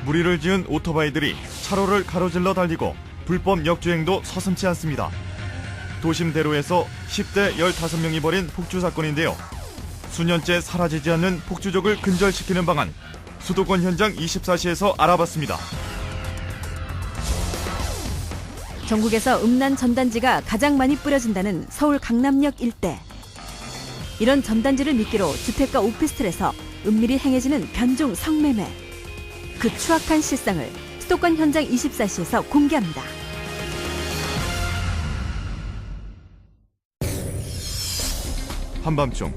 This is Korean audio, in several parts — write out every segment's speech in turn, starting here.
무리를 지은 오토바이들이 차로를 가로질러 달리고 불법 역주행도 서슴지 않습니다. 도심대로에서 10대 15명이 벌인 폭주 사건인데요. 수년째 사라지지 않는 폭주족을 근절시키는 방안, 수도권 현장 24시에서 알아봤습니다. 전국에서 음란 전단지가 가장 많이 뿌려진다는 서울 강남역 일대. 이런 전단지를 미끼로 주택가 오피스텔에서 은밀히 행해지는 변종 성매매. 그 추악한 실상을 수도권 현장 24시에서 공개합니다. 한밤중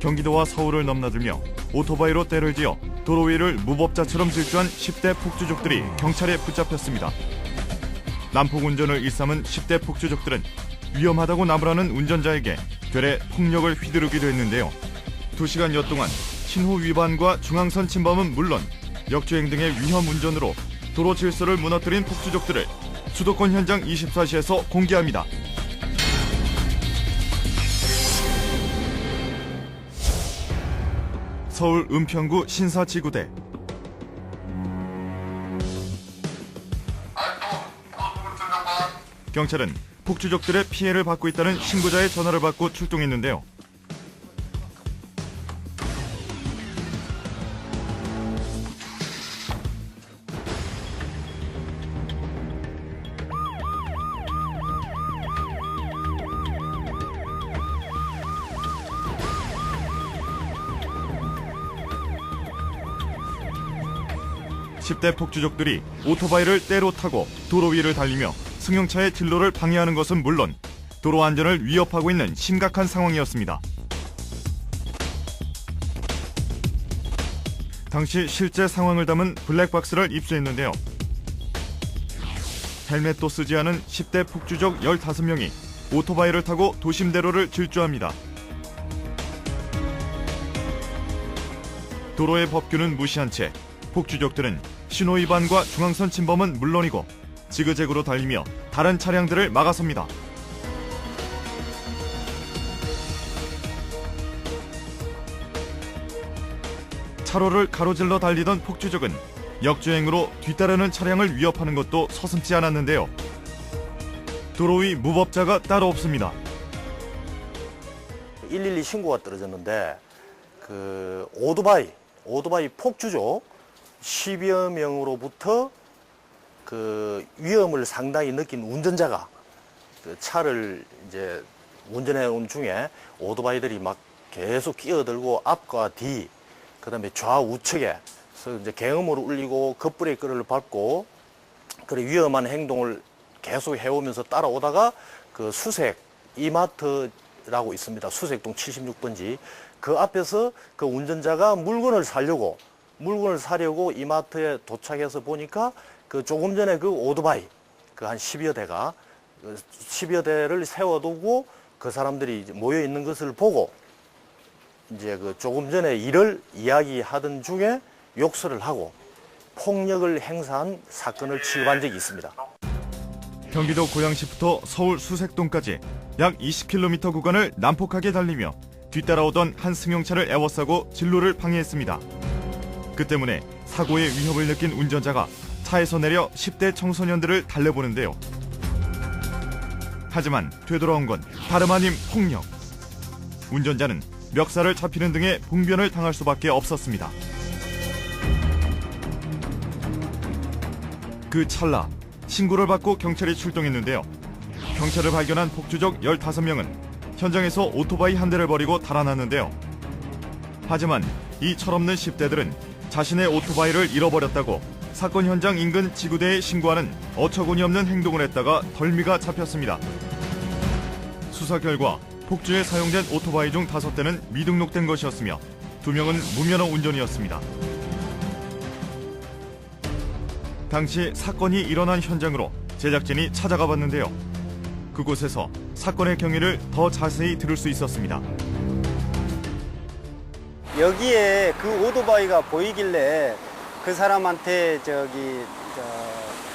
경기도와 서울을 넘나들며 오토바이로 때를 지어 도로 위를 무법자처럼 질주한 10대 폭주족들이 경찰에 붙잡혔습니다. 난폭 운전을 일삼은 10대 폭주족들은 위험하다고 나무라는 운전자에게 되레 폭력을 휘두르기도 했는데요. 2시간여 동안 신호 위반과 중앙선 침범은 물론 역주행 등의 위험 운전으로 도로 질서를 무너뜨린 폭주족들을 수도권 현장 24시에서 공개합니다. 서울 은평구 신사지구대. 경찰은 폭주족들의 피해를 받고 있다는 신고자의 전화를 받고 출동했는데요. (10대) 폭주족들이 오토바이를 때로 타고 도로 위를 달리며 승용차의 진로를 방해하는 것은 물론 도로 안전을 위협하고 있는 심각한 상황이었습니다. 당시 실제 상황을 담은 블랙박스를 입수했는데요. 헬멧도 쓰지 않은 10대 폭주족 15명이 오토바이를 타고 도심대로를 질주합니다. 도로의 법규는 무시한 채 폭주족들은 신호위반과 중앙선 침범은 물론이고 지그재그로 달리며 다른 차량들을 막아섭니다. 차로를 가로질러 달리던 폭주족은 역주행으로 뒤따르는 차량을 위협하는 것도 서슴지 않았는데요. 도로 위 무법자가 따로 없습니다. 112 신고가 떨어졌는데 오토바이 폭주족 10여 명으로부터 위험을 상당히 느낀 운전자가 차를 이제 운전해 온 중에 오토바이들이 막 계속 끼어들고 앞과 뒤, 그다음에 좌우측에 이제 계음으로 울리고 급브레이크를 밟고 그런 위험한 행동을 계속 해오면서 따라오다가 수색 이마트라고 있습니다. 수색동 76번지 그 앞에서 그 운전자가 물건을 사려고 이마트에 도착해서 보니까 조금 전에 오토바이 한 10여 대를 세워두고 그 사람들이 모여 있는 것을 보고 이제 조금 전에 일을 이야기하던 중에 욕설을 하고 폭력을 행사한 사건을 취급한 적이 있습니다. 경기도 고양시부터 서울 수색동까지 약 20km 구간을 난폭하게 달리며 뒤따라오던 한 승용차를 에워싸고 진로를 방해했습니다. 그 때문에 사고의 위협을 느낀 운전자가 차에서 내려 10대 청소년들을 달래보는데요. 하지만 되돌아온 건 다름 아닌 폭력. 운전자는 멱살을 잡히는 등의 봉변을 당할 수밖에 없었습니다. 그 찰나 신고를 받고 경찰이 출동했는데요. 경찰을 발견한 폭주족 15명은 현장에서 오토바이 한 대를 버리고 달아났는데요. 하지만 이 철없는 10대들은 자신의 오토바이를 잃어버렸다고 사건 현장 인근 지구대에 신고하는 어처구니 없는 행동을 했다가 덜미가 잡혔습니다. 수사 결과 폭주에 사용된 오토바이 중 5대는 미등록된 것이었으며 2명은 무면허 운전이었습니다. 당시 사건이 일어난 현장으로 제작진이 찾아가 봤는데요. 그곳에서 사건의 경위를 더 자세히 들을 수 있었습니다. 여기에 그 오토바이가 보이길래 그 사람한테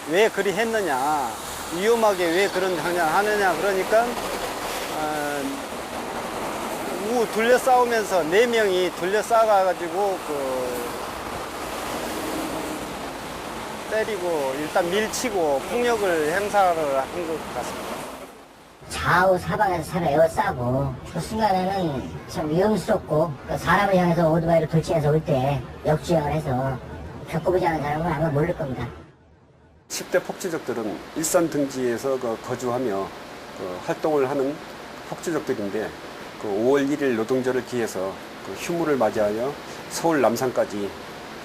왜 그리 했느냐, 위험하게 왜 그런 하느냐 그러니까 둘러싸우면서 4명이 둘러싸가지고 때리고 일단 밀치고 폭력을 행사를 한 것 같습니다. 좌우 사방에서 차를 에워싸고 그 순간에는 참 위험스럽고 사람을 향해서 오토바이를 돌진해서 올 때 역주행을 해서 겪어보지 않은 사람은 아마 모를 겁니다. 10대 폭주족들은 일산 등지에서 거주하며 활동을 하는 폭주족들인데 5월 1일 노동절을 기해서 휴무를 맞이하여 서울 남산까지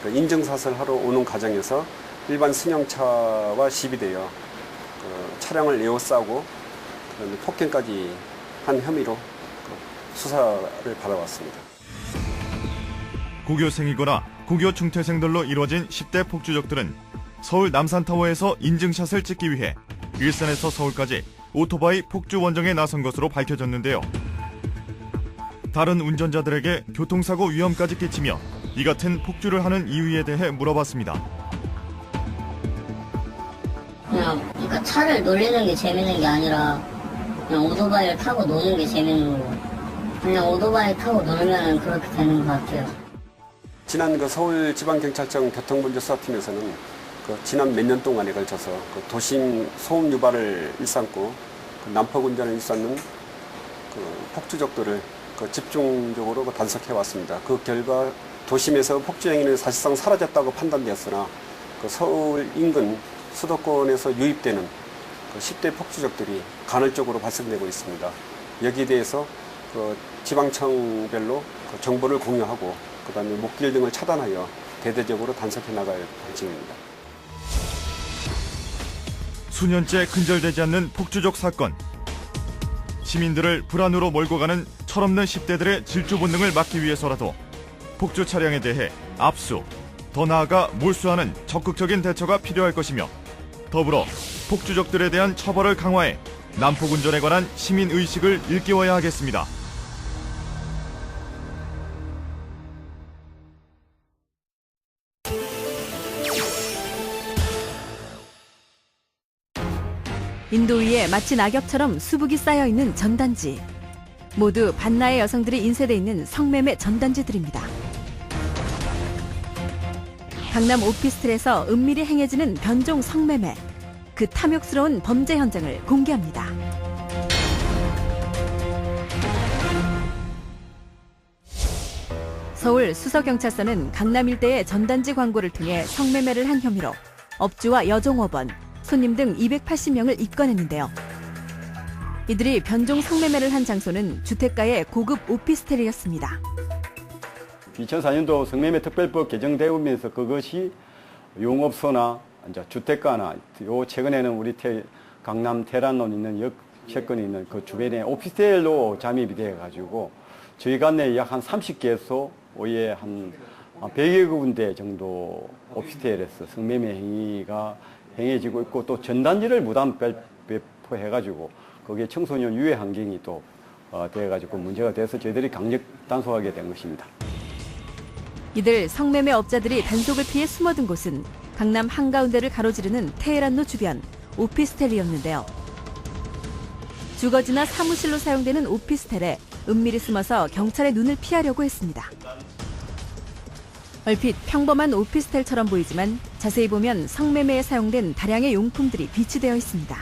인증샷을 하러 오는 과정에서 일반 승용차와 시비되어 차량을 에워싸고 폭행까지 한 혐의로 수사를 받아왔습니다. 고교생이거나 고교 중퇴생들로 이루어진 10대 폭주족들은 서울 남산타워에서 인증샷을 찍기 위해 일산에서 서울까지 오토바이 폭주 원정에 나선 것으로 밝혀졌는데요. 다른 운전자들에게 교통사고 위험까지 끼치며 이 같은 폭주를 하는 이유에 대해 물어봤습니다. 그러니까 차를 놀리는 게 재밌는 게 아니라 그냥 오토바이를 타고 노는 게 재밌는 거고 그냥 오토바이 타고 놀면 그렇게 되는 것 같아요. 지난 서울지방경찰청 교통문제수사팀에서는 지난 몇 년 동안에 걸쳐서 도심 소음 유발을 일삼고 난폭 운전을 일삼는 폭주족들을 집중적으로 단속해 왔습니다. 그 결과 도심에서 폭주 행위는 사실상 사라졌다고 판단되었으나 서울 인근 수도권에서 유입되는 10대 폭주족들이 간헐적으로 발생되고 있습니다. 여기에 대해서 지방청별로 정보를 공유하고 그다음에 목길 등을 차단하여 대대적으로 단속해 나갈 방침입니다. 수년째 근절되지 않는 폭주족 사건. 시민들을 불안으로 몰고 가는 철없는 10대들의 질주 본능을 막기 위해서라도 폭주 차량에 대해 압수, 더 나아가 몰수하는 적극적인 대처가 필요할 것이며 더불어 폭주족들에 대한 처벌을 강화해 난폭 운전에 관한 시민의식을 일깨워야 하겠습니다. 인도 위에 마치 낙엽처럼 수북이 쌓여있는 전단지. 모두 반나의 여성들이 인쇄돼 있는 성매매 전단지들입니다. 강남 오피스텔에서 은밀히 행해지는 변종 성매매. 그 탐욕스러운 범죄 현장을 공개합니다. 서울 수서경찰서는 강남 일대의 전단지 광고를 통해 성매매를 한 혐의로 업주와 여종업원, 손님 등 280명을 입건했는데요. 이들이 변종 성매매를 한 장소는 주택가의 고급 오피스텔이었습니다. 2004년도 성매매 특별법 개정되면서 그것이 용업소나 이제 주택가나 요 최근에는 우리 강남 테란론 있는 역세권에 있는 그 주변에 오피스텔로 잠입이 돼 가지고 저희 관내에 약 한 30개소에 한 100여 군데 정도 오피스텔에서 성매매 행위가 행해지고 있고 또 전단지를 무단 배포해 가지고 거기에 청소년 유해 환경이 또 돼 가지고 문제가 돼서 저희들이 강력 단속하게 된 것입니다. 이들 성매매 업자들이 단속을 피해 숨어든 곳은 강남 한가운데를 가로지르는 테헤란로 주변 오피스텔이었는데요. 주거지나 사무실로 사용되는 오피스텔에 은밀히 숨어서 경찰의 눈을 피하려고 했습니다. 얼핏 평범한 오피스텔처럼 보이지만 자세히 보면 성매매에 사용된 다량의 용품들이 비치되어 있습니다.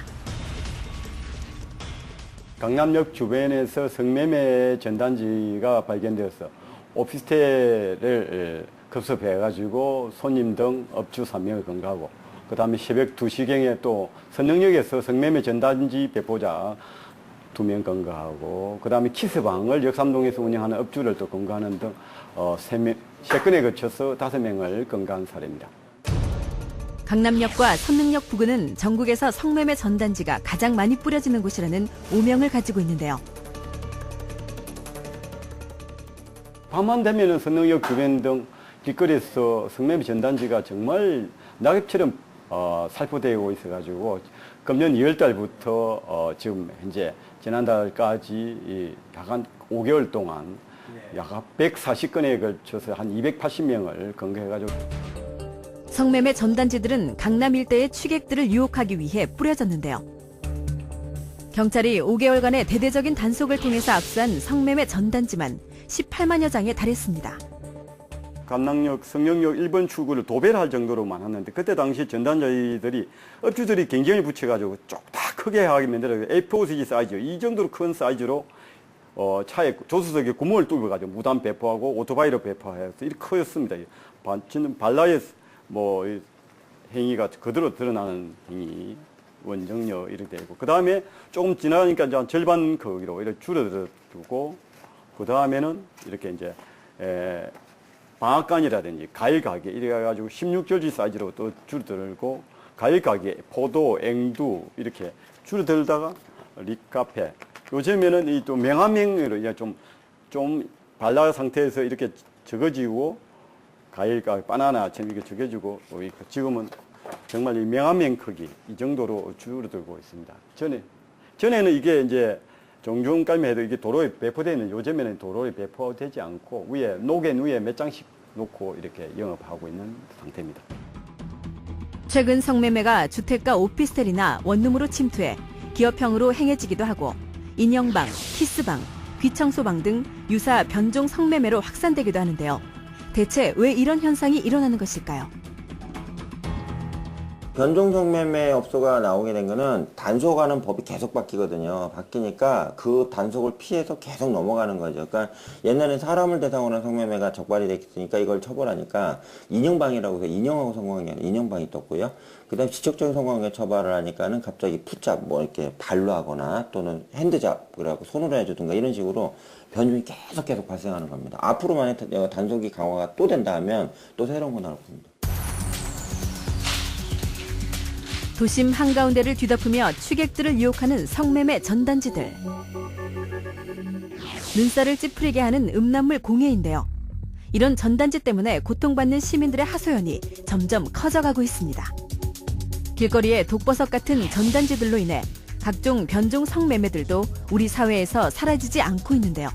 강남역 주변에서 성매매 전단지가 발견되어서 오피스텔을 급습해가지고 손님 등 업주 3명을 검거하고 그 다음에 새벽 2시경에 또 선릉역에서 성매매 전단지 배포자 2명 검거하고 그 다음에 키스방을 역삼동에서 운영하는 업주를 또 검거하는 등 3건에 거쳐서 5명을 검거한 사례입니다. 강남역과 선릉역 부근은 전국에서 성매매 전단지가 가장 많이 뿌려지는 곳이라는 오명을 가지고 있는데요. 밤만 되면 선릉역 주변 등 길거리에서 성매매 전단지가 정말 낙엽처럼 살포되고 있어가지고 금년 2월 달부터 지금 현재 지난달까지 약 한 5개월 동안 약 140건에 걸쳐서 한 280명을 검거해가지고 성매매 전단지들은 강남 일대의 취객들을 유혹하기 위해 뿌려졌는데요. 경찰이 5개월간의 대대적인 단속을 통해서 압수한 성매매 전단지만 18만여 장에 달했습니다. 강남역 성령역 1번 출구를 도배를 할 정도로 많았는데 그때 당시 전단지들이 업주들이 경쟁을 붙여가지고 쭉 다 크게 하게 만들어서 A4 사이즈 이 정도로 큰 사이즈로 차에 조수석에 구멍을 뚫어가지고 무단 배포하고 오토바이로 배포해서 이렇게 커였습니다. 발라의 뭐 행위가 그대로 드러나는 행위, 원정력 이렇게 되고 그 다음에 조금 지나니까 이제 절반 크기로 이렇게 줄어들고 그 다음에는 이렇게 이제 방앗간이라든지 과일 가게 이래가지고 16절지 사이즈로 또 줄어들고 과일 가게, 포도, 앵두 이렇게 줄어들다가 립카페 요즘에는 이 또 명함형으로 이제 좀 발라 상태에서 이렇게 적어지고 과일가 바나나처럼 이렇게 적어지고 지금은 정말 이 명함형 크기 이 정도로 줄어들고 있습니다. 전에는 이게 이제 종중까지 해도 이게 도로에 배포되어 있는 요즘에는 도로에 배포되지 않고 위에 노겐 위에 몇 장씩 놓고 이렇게 영업하고 있는 상태입니다. 최근 성매매가 주택가 오피스텔이나 원룸으로 침투해 기업형으로 행해지기도 하고 인형방, 키스방, 귀청소방 등 유사 변종 성매매로 확산되기도 하는데요. 대체 왜 이런 현상이 일어나는 것일까요? 변종 성매매 업소가 나오게 된 거는 단속하는 법이 계속 바뀌거든요. 바뀌니까 그 단속을 피해서 계속 넘어가는 거죠. 그러니까 옛날엔 사람을 대상으로 한 성매매가 적발이 됐으니까 이걸 처벌하니까 인형방이라고 해서 인형하고 성공한 게 아니라 인형방이 떴고요. 그 다음에 지적적인 성공에 처벌을 하니까는 갑자기 풋잡, 뭐 이렇게 발로 하거나 또는 핸드잡, 그래갖고 손으로 해주든가 이런 식으로 변종이 계속 발생하는 겁니다. 앞으로 만약 단속이 강화가 또 된다 하면 또 새로운 거 나올 겁니다. 도심 한가운데를 뒤덮으며 취객들을 유혹하는 성매매 전단지들. 눈살을 찌푸리게 하는 음란물 공해인데요. 이런 전단지 때문에 고통받는 시민들의 하소연이 점점 커져가고 있습니다. 길거리에 독버섯 같은 전단지들로 인해 각종 변종 성매매들도 우리 사회에서 사라지지 않고 있는데요.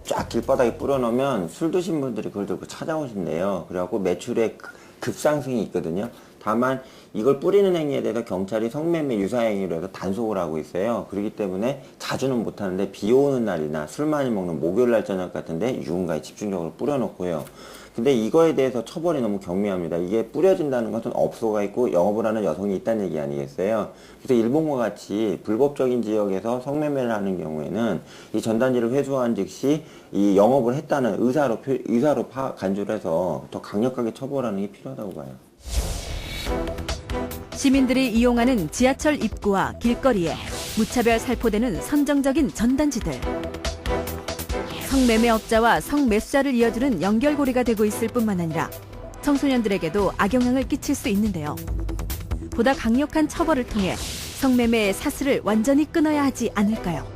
쫙 길바닥에 뿌려놓으면 술 드신 분들이 그걸 들고 찾아오신대요. 그래갖고 매출의 급상승이 있거든요. 다만 이걸 뿌리는 행위에 대해서 경찰이 성매매 유사행위로 해서 단속을 하고 있어요. 그렇기 때문에 자주는 못하는데 비 오는 날이나 술 많이 먹는 목요일날 저녁 같은데 유흥가에 집중적으로 뿌려놓고요. 근데 이거에 대해서 처벌이 너무 경미합니다. 이게 뿌려진다는 것은 업소가 있고 영업을 하는 여성이 있다는 얘기 아니겠어요? 그래서 일본과 같이 불법적인 지역에서 성매매를 하는 경우에는 이 전단지를 회수한 즉시 이 영업을 했다는 의사로 간주를 해서 더 강력하게 처벌하는 게 필요하다고 봐요. 시민들이 이용하는 지하철 입구와 길거리에 무차별 살포되는 선정적인 전단지들. 성매매업자와 성매수자를 이어주는 연결고리가 되고 있을 뿐만 아니라 청소년들에게도 악영향을 끼칠 수 있는데요. 보다 강력한 처벌을 통해 성매매의 사슬을 완전히 끊어야 하지 않을까요?